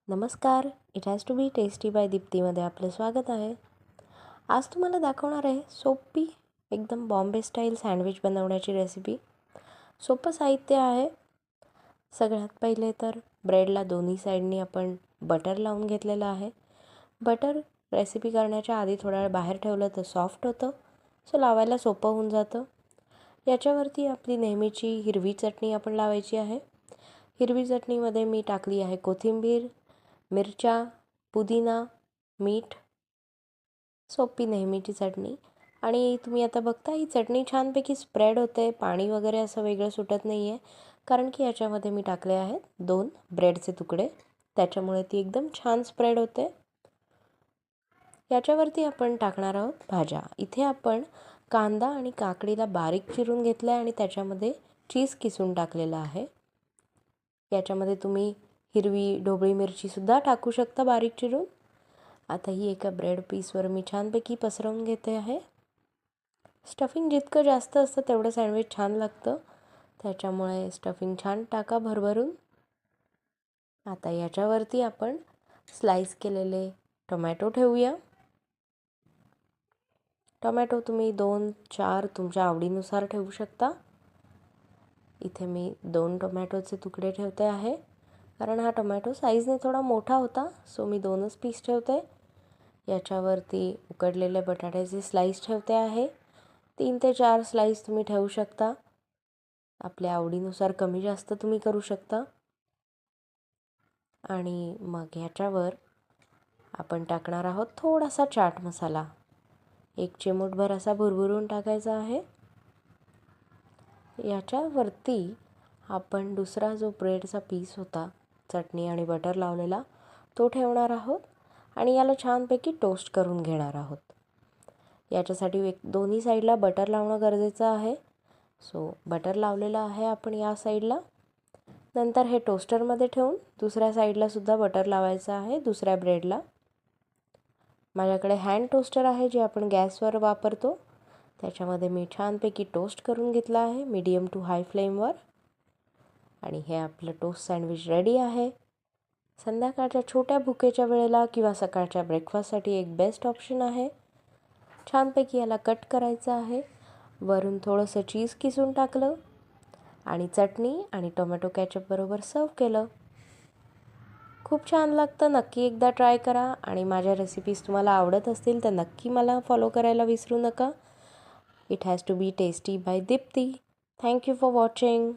नमस्कार, it has to be tasty by दीप्तीमध्ये आपलं स्वागत आहे. आज तुम्हाला दाखवणार आहे सोपी एकदम बॉम्बे स्टाईल सँडविच बनवण्याची रेसिपी. सोपं साहित्य आहे. सगळ्यात पहिले तर ब्रेडला दोन्ही साईडनी आपण बटर लावून घेतलेलं आहे. बटर रेसिपी करण्याच्या आधी थोडा वेळ बाहेर ठेवलं तर सॉफ्ट होतं, सो लावायला सोपं होऊन जातं. याच्यावरती आपली नेहमीची हिरवी चटणी आपण लावायची आहे. हिरवी चटणीमध्ये मी टाकली आहे कोथिंबीर, मिरच्या, पुदिना, मीठ, सोपी नेहमीची चटणी. आणि तुम्ही आता बघता ही चटणी छानपैकी स्प्रेड होते, पाणी वगैरे असं वेगळं सुटत नाही आहे, कारण की याच्यामध्ये मी टाकले आहेत 2 ब्रेडचे तुकडे, त्याच्यामुळे ती एकदम छान स्प्रेड होते. याच्यावरती आपण टाकणार आहोत भाज्या. इथे आपण कांदा आणि काकडीला बारीक चिरून घेतलं आहे आणि त्याच्यामध्ये चीज किसून टाकलेलं आहे. याच्यामध्ये तुम्ही हिरवी ढोबळी मिरचीसुद्धा टाकू शकता बारीक चिरून. आता ही एका ब्रेड पीसवर मी छानपैकी पसरवून घेते आहे. स्टफिंग जितकं जास्त असतं तेवढं सँडविच छान लागतं, त्याच्यामुळे स्टफिंग छान टाका भरभरून. आता याच्यावरती आपण स्लाइस केलेले टोमॅटो ठेवूया. टोमॅटो तुम्ही 2-4 तुमच्या आवडीनुसार ठेवू शकता. इथे मी 2 टोमॅटोचे तुकडे ठेवते आहे, कारण हा टोमॅटो साईजने थोडा मोठा होता, सो मी 2च पीस ठेवते. याच्यावरती उकडलेले बटाट्याचे स्लाइस ठेवते आहे. 3 ते 4 स्लाइस तुम्ही ठेवू शकता. आपल्या आवडीनुसार कमी जास्त तुम्ही करू शकता. आणि मग ह्याच्यावर आपण टाकणार आहोत थोडासा चाट मसाला. 1 चिमूटभर असा भुरभुरून टाकायचा आहे. याच्यावरती आपण दुसरा जो ब्रेडचा पीस होता चटणी आणि बटर लावलेला तो ठेवणार आहोत आणि याला छानपैकी टोस्ट करून घेणार आहोत. याच्यासाठी दोन्ही साईडला बटर लावणं गरजेचं आहे. सो बटर लावलेलं आहे आपण या साईडला. नंतर हे टोस्टरमध्ये ठेवून दुसऱ्या साईडलासुद्धा बटर लावायचं आहे दुसऱ्या ब्रेडला. माझ्याकडे हँड टोस्टर आहे जे आपण गॅसवर वापरतो. त्याच्यामध्ये मी छानपैकी टोस्ट करून घेतला आहे मीडियम टू हाय फ्लेमवर. आणि हे आपलं टोस्ट सँडविच रेडी आहे. संध्याकाळच्या छोट्या भुकेच्या वेळेला किंवा सकाळच्या ब्रेकफास्टसाठी एक बेस्ट ऑप्शन आहे. छानपैकी याला कट करायचं आहे. वरून थोडंसं चीज किसून टाकलं आणि चटणी आणि टोमॅटो कॅचअप बरोबर सर्व केलं. खूप छान लागतं. नक्की एकदा ट्राय करा. आणि माझ्या रेसिपीज तुम्हाला आवडत असतील तर नक्की मला फॉलो करायला विसरू नका. It has to be tasty by Deepti. Thank you for watching.